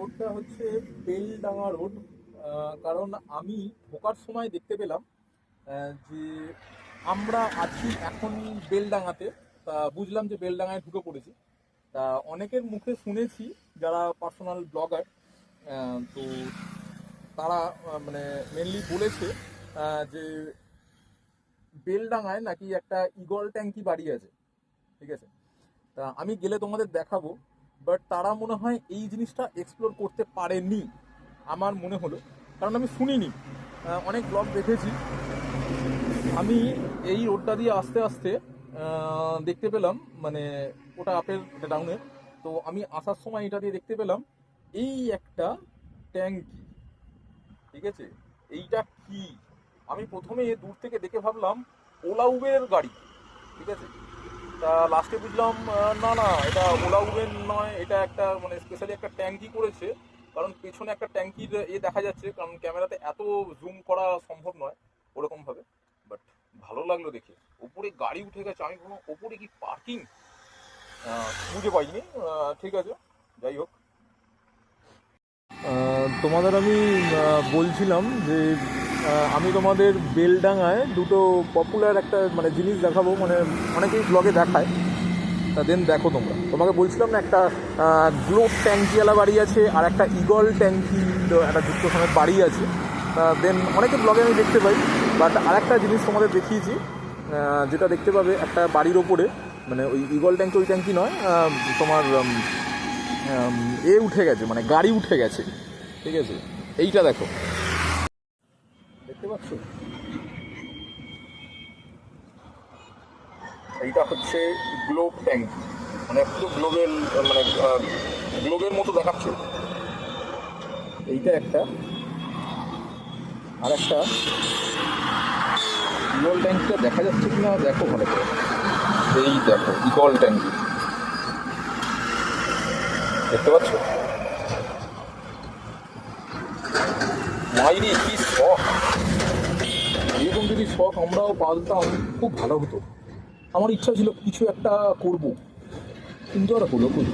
রোডটা হচ্ছে বেলডাঙা রোড। কারণ আমি ঢোকার সময় দেখতে পেলাম যে আমরা আছি এখন বেলডাঙাতে। তা বুঝলাম যে বেলডাঙায় ঢুকে পড়েছি। তা অনেকের মুখে শুনেছি যারা পার্সোনাল ব্লগার, তো তারা মানে মেনলি বলেছে যে বেলডাঙায় নাকি একটা ঈগল ট্যাঙ্কি বাড়ি আছে। ঠিক আছে, তা আমি গেলে তোমাদের দেখাবো। বাট তারা মনে হয় এই জিনিসটা এক্সপ্লোর করতে পারেনি, আমার মনে হলো। কারণ আমি শুনিনি, অনেক ব্লগ দেখেছি। আমি এই রোডটা দিয়ে আস্তে আস্তে দেখতে পেলাম, মানে ওটা আপের এটা ডাউনের। তো আমি আসার সময় এটা দিয়ে দেখতে পেলাম এই একটা ট্যাঙ্কি। ঠিক আছে, এইটা কি, আমি প্রথমে দূর থেকে দেখে ভাবলাম ওলা উবের গাড়ি। ঠিক আছে, তা লাস্টে বুঝলাম না না, এটা ওলা উবের নয়, এটা একটা মানে স্পেশালি একটা ট্যাঙ্কি করেছে। কারণ পেছনে একটা ট্যাঙ্কির দেখা যাচ্ছে, কারণ ক্যামেরাতে এত জুম করা সম্ভব নয় ওরকম ভাবে। বাট ভালো লাগলো দেখে। ওপরে গাড়ি উঠে গেছে, আমি ভাবলাম ওপরে কি পার্কিং, বুঝে পাইনি। ঠিক আছে, যাই হোক। তোমাদের আমি বলছিলাম যে আমি তোমাদের বেলডাঙায় দুটো পপুলার একটা মানে জিনিস দেখাবো, মানে অনেকেই ব্লগে দেখায়। তা দেন দেখো তোমরা, তোমাকে বলছিলাম না একটা গ্লোব ট্যাঙ্কিওয়ালা বাড়ি আছে, আর একটা ঈগল ট্যাঙ্কি একটা যুক্ত সমেত বাড়ি আছে। দেন অনেকে ব্লগে আমি দেখতে পাই। বাট আরেকটা জিনিস তোমাদের দেখিয়েছি, যেটা দেখতে পাবে একটা বাড়ির ওপরে, মানে ওই ঈগল ট্যাঙ্কি, ওই ট্যাঙ্কি নয়, তোমার উঠে গেছে, মানে গাড়ি উঠে গেছে। ঠিক আছে, এইটা দেখো, দেখতে পাচ্ছ? এইটা হচ্ছে গ্লোব ট্যাঙ্কি, মানে পুরো গ্লোবের, মানে গ্লোবের মতো দেখাচ্ছে। এইটা একটা, আর একটা ইগল ট্যাঙ্কিটা দেখা যাচ্ছে কিনা দেখো ভালো করে। এই দেখো ইগল ট্যাঙ্কি, দেখতে পাচ্ছ? মাইরি কি শখ! এরকম যদি শখ আমরাও পালতাম খুব ভালো হতো। আমার ইচ্ছা ছিল কিছু একটা করব, কিন্তু আর হলো কই।